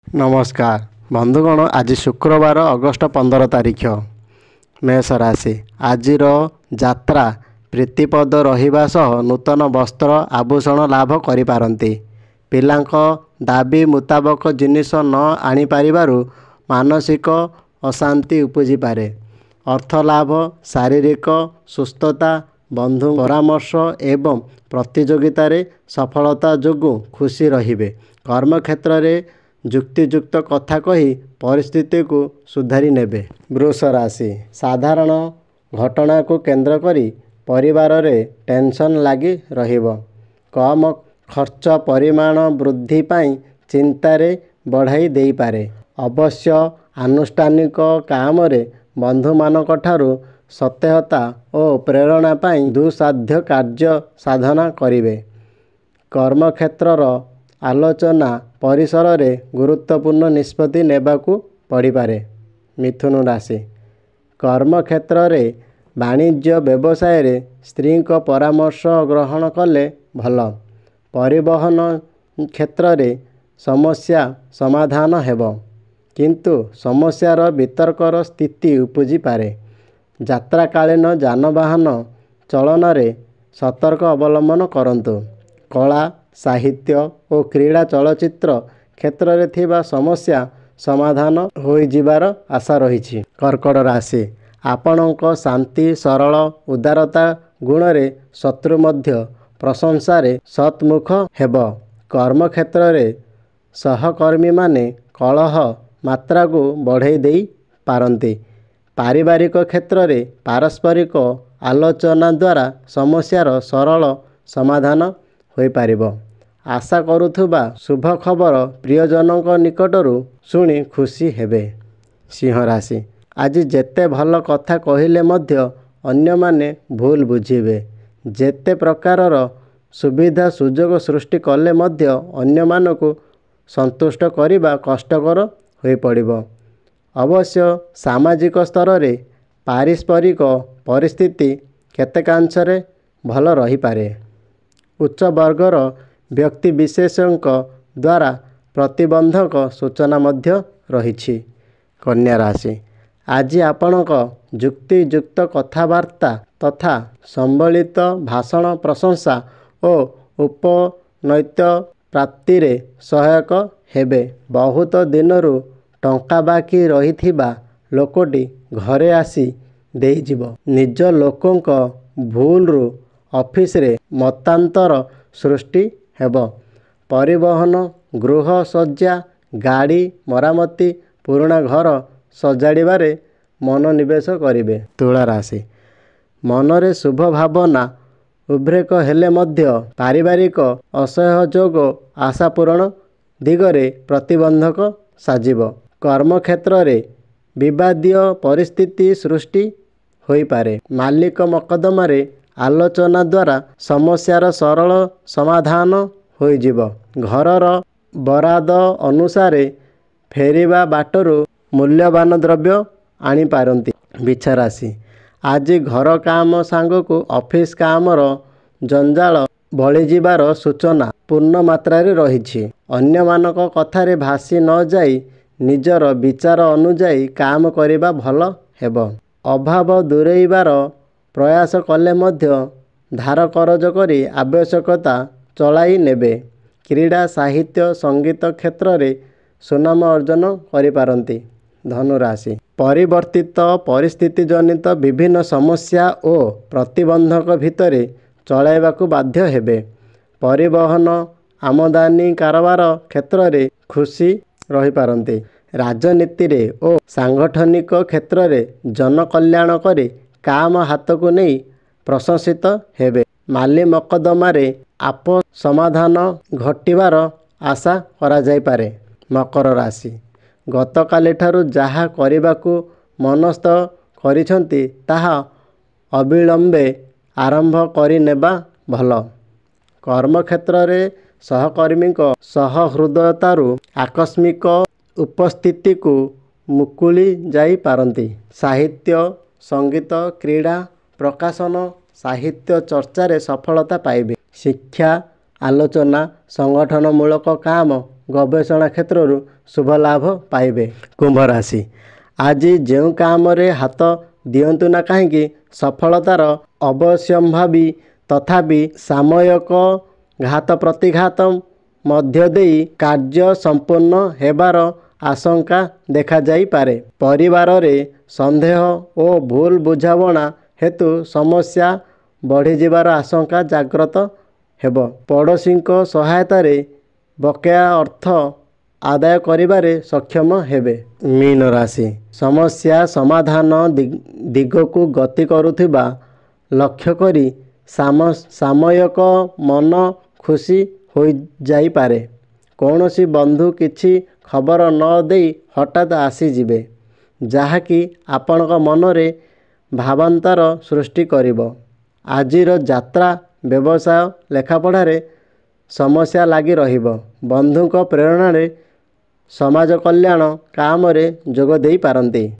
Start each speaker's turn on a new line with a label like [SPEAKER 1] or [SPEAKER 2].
[SPEAKER 1] नमस्कार बंधुगण, आज शुक्रवार अगस्ट 15 तारीख मेष राशि। आज यात्रा प्रीतिपद रहिबा सह नूतन वस्त्र आभूषण लाभ करिपारंती। पिलांक दाबी मुताबक जिनिस न आनी पारिबारु मानसिक अशांति उपजी पारे। अर्थ लाभ, शारीरिक सुस्थता, बंधु परामर्श एवं प्रतियोगिता रे सफलता जोगु खुशी रहिबे। कर्म क्षेत्र रे जुक्तियुक्त कथा कही परिस्थिति को सुधारी नेबे। वृष राशि। साधारण घटना को केंद्र करी परिवार रे टेंशन लागी रहिबो। कम खर्च परिमाण वृद्धि पाई चिंता रे बढ़ाई देई पारे। अवश्य आनुष्ठानिक काम रे बंधु मानक ठारू सत्यता और प्रेरणा पाई दुसाध्य कार्य साधना करिवे। कर्म क्षेत्रर आलोचना परिसर रे गुरुत्वपूर्ण निष्पत्ति नेबाकू पड़ी पारे। मिथुन राशि। कर्म क्षेत्र रे वाणिज्य व्यवसाय रे स्त्री को परामर्श ग्रहण कले भल। परिवहन क्षेत्र रे समस्या समाधान हेबो, किंतु समस्यार वितर्कर स्थिति उपजी पारे। यात्राकालीन जानवाहन चलन रे सतर्क अवलंबन करंतु। कला साहित्य और क्रीड़ा चलचित्र क्षेत्र रे थिबा समस्या समाधान होई जिबार आशा रही। कर्कट राशि। आपणक शांति सरल उदारता गुण रे शत्रु मध्य प्रशंसा रे सतमुख हेब। कर्म क्षेत्र रे सहकर्मी माने कलह मात्रा को बढ़ाई देई पारंती। पारिवारिक क्षेत्र रे पारस्परिक आलोचना द्वारा समस्यार सरल समाधान होई पारिबो। आशा करुथुबा शुभ खबर प्रियजनक निकटरू शुणी खुशी हेबे। सिंह राशि। आज जेते भल कथा कहिले मध्य अन्य माने भूल बुझिबे। जेते प्रकारर सुविधा सुजोग सृष्टि कले मध्य अन्य मानकु संतुष्ट करिबा कष्टकर होई पड़िबो। अवश्य सामाजिक स्तर रे पारस्परिक परिस्थिति केतेकांशरे भल रही पारे। उच्च वर्गर व्यक्ति विशेषक द्वारा प्रतिबंधक सूचना मध्य रही। कन्या राशि। आज आपणक जुक्तियुक्त कथबार्ता तथा संबलित भाषण प्रशंसा और उपनैत प्राप्ति रे सहायक हेबे। बहुत दिनरू टंका बाकी रहिथिबा लोकटी घरे आसी देई जिवो। निज लोकंक भूलरू ऑफिस रे मतांतर सृष्टि हेब। परिवहन गृह सज्जा गाड़ी मरामती पुराणा घर सजाड़िबारे मनोनिवेश करिवे। तुला राशि। मनरे शुभ भावना उद्रेक हेले मध्य पारिवारिक असहयोग आशा पूरण दिगरे प्रतिबंधक साजिब। कर्म क्षेत्र रे विवादीय परिस्थिति सृष्टि होई पारे। मालिक मकदमा रे आलोचना द्वारा समस्यार सरल समाधान होई जिवो। घरर बराद अनुसारे फेरिबा बाटरू मूल्यवान द्रव्य आनी पारंती। बिछा राशि। आज घर काम सांग को ऑफिस कामर जंजाल बळी जिबार सूचना पूर्ण मात्रा रे रही। अन्य मानक कथारे भासी न जाई निजर विचार अनुजाई काम करिबा भल हेबो। अभाव दूरेइबार प्रयास कले मध्य धार करज करी आवश्यकता चलाई नेबे। क्रीड़ा साहित्य संगीत क्षेत्र रे सुनाम अर्जन करि पारंती। धनु राशि। परिवर्तित परिस्थिति जनित विभिन्न समस्या और प्रतिबंधक भितरे चलाइबाकू बाध्य हेबे। परिवहन आमदानी कारोबार क्षेत्र रे खुशी रही पारंती। राजनीति रे और सांगठनिक क्षेत्र रे जन कल्याण करे काम हाथ को नहीं प्रशंसित हेबे। माली मकदमा रे आप समाधान घटिबार आशा करा जाय पारे। मकर राशि। गतकाली ठारू जहा करिबाकू मनस्थ करिसंती ताहा अविलंबे आरंभ करि नेबा भल। कर्म क्षेत्र रे सहकर्मी को सहृदयतारू आकस्मिक उपस्थिति को मुकुली जाई पारंती। साहित्य संगीत क्रीड़ा प्रकाशन साहित्य चर्चा रे सफलता पाइबे। शिक्षा आलोचना संगठनमूलक काम ଗବେଷଣା କ୍ଷେତ୍ରରୁ ଶୁଭ ଲାଭ ପାଇବେ। କୁମ୍ଭ ରାଶି, ଆଜି ଯେଉଁ କାମରେ ହାତ ଦିଅନ୍ତୁ ନା କାହିଁକି ସଫଳତାର ଅବଶ୍ୟମ୍ଭାବୀ ତଥାପି ସାମୟିକ ଘାତ ପ୍ରତିଘାତ ମଧ୍ୟ ଦେଇ କାର୍ଯ୍ୟ ସମ୍ପୂର୍ଣ୍ଣ ହେବାର ଆଶଙ୍କା ଦେଖାଯାଇପାରେ। ପରିବାରରେ ସନ୍ଦେହ ଓ ଭୁଲ ବୁଝାମଣା ହେତୁ ସମସ୍ୟା ବଢ଼ିଯିବାର ଆଶଙ୍କା ଜାଗ୍ରତ ହେବ। ପଡ଼ୋଶୀଙ୍କ ସହାୟତାରେ ବକେୟା ଅର୍ଥ ଆଦାୟ କରିବାରେ ସକ୍ଷମ ହେବେ। ମୀନ ରାଶି, ସମସ୍ୟା ସମାଧାନ ଦିଗକୁ ଗତି କରୁଥିବା ଲକ୍ଷ୍ୟ କରି ସାମୟିକ ମନ ଖୁସି ହୋଇଯାଇପାରେ। କୌଣସି ବନ୍ଧୁ କିଛି ଖବର ନ ଦେଇ ହଠାତ୍ ଆସିଯିବେ, ଯାହାକି ଆପଣଙ୍କ ମନରେ ଭାବାନ୍ତର ସୃଷ୍ଟି କରିବ। ଆଜିର ଯାତ୍ରା, ବ୍ୟବସାୟ, ଲେଖାପଢ଼ାରେ ସମସ୍ୟା ଲାଗି ରହିବ। ବନ୍ଧୁଙ୍କ ପ୍ରେରଣାରେ ସମାଜ କଲ୍ୟାଣ କାମରେ ଯୋଗ ଦେଇପାରନ୍ତି।